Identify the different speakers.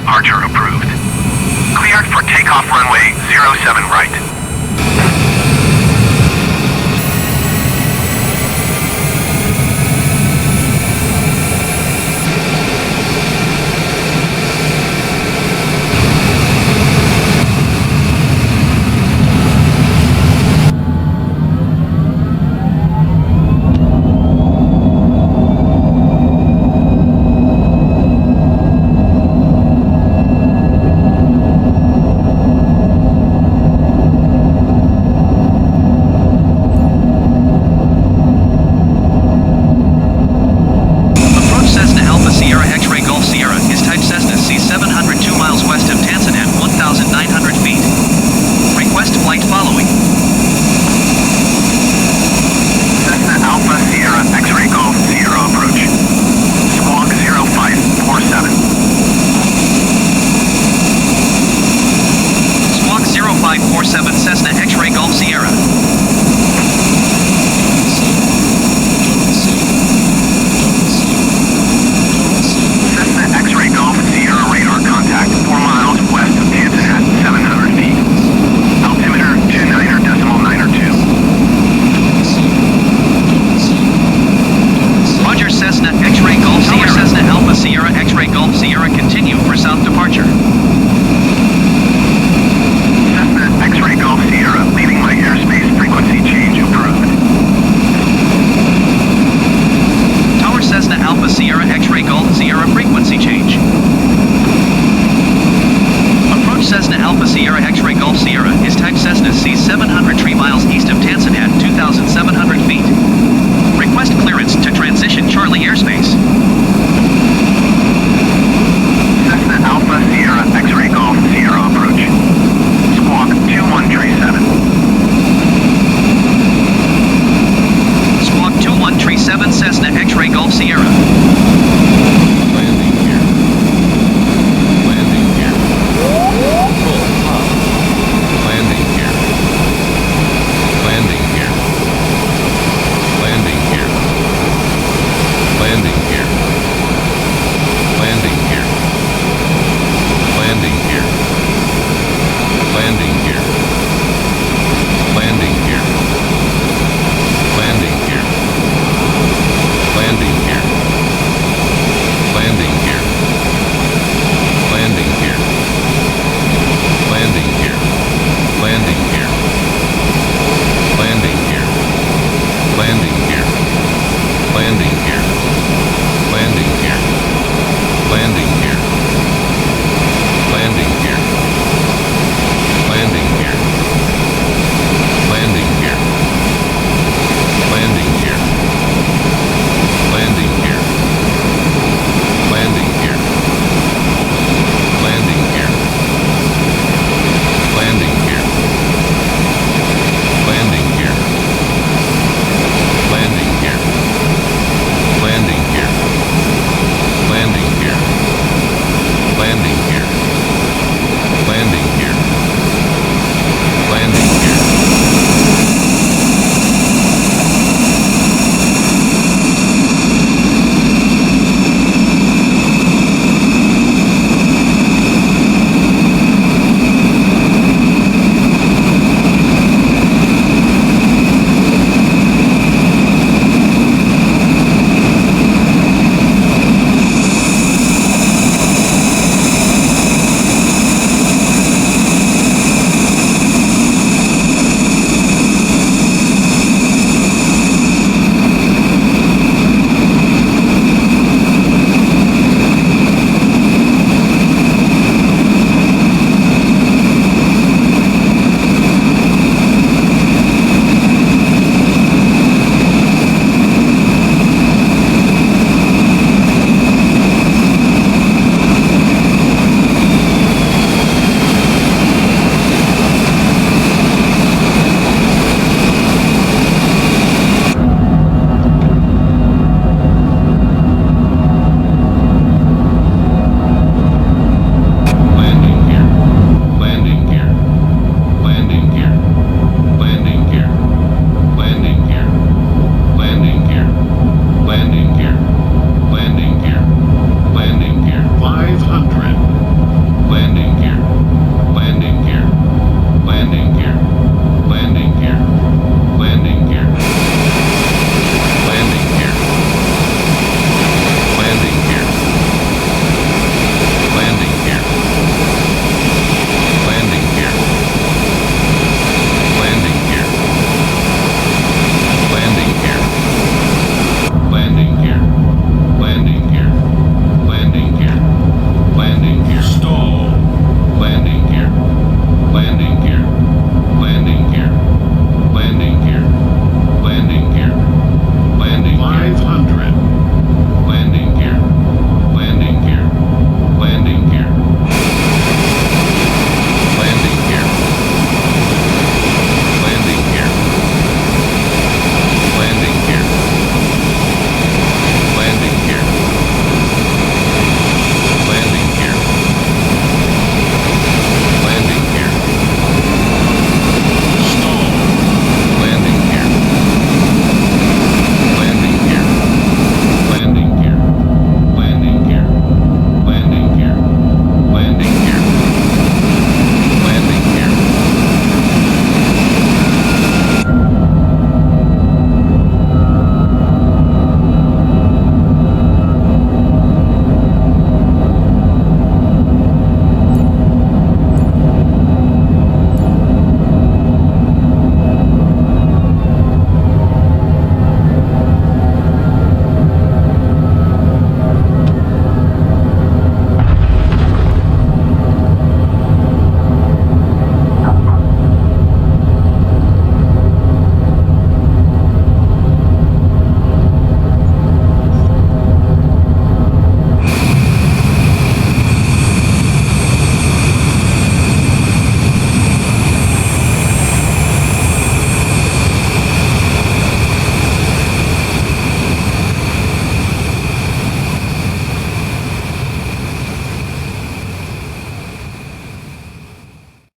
Speaker 1: departure approved. Cleared for takeoff runway 07 right.
Speaker 2: Cessna X-Ray Golf Sierra.
Speaker 1: Cessna X-Ray Golf Sierra radar contact 4 miles west of Tanzanite, 700 feet. Altimeter 29.902.
Speaker 2: Roger, Cessna X-Ray Golf Sierra. Cessna Alpha Sierra X-Ray Golf Sierra, continue for south departure.
Speaker 1: X-Ray Golf Sierra, leaving my airspace, frequency change approved.
Speaker 2: Tower Cessna Alpha Sierra X-Ray Golf Sierra, frequency change. Approach Cessna Alpha Sierra X-Ray Golf Sierra is type Cessna C700, 3 miles east of Tanzanite, 2,700 feet. Request clearance to transition Charlie airspace.
Speaker 1: Cessna Alpha Sierra X-Ray Golf Sierra approach. Squawk 2137.
Speaker 2: Squawk 2137, Cessna X-Ray Golf Sierra.
Speaker 3: Landing gear. Landing gear. Full up. Landing gear. Landing gear. Landing gear. Landing gear. Landing gear. Landing gear. Landing gear. Landing gear. Landing gear. Landing gear. Landing gear. Landing gear. Landing gear. Landing gear. Landing gear. Landing gear. Landing gear. Landing gear. Landing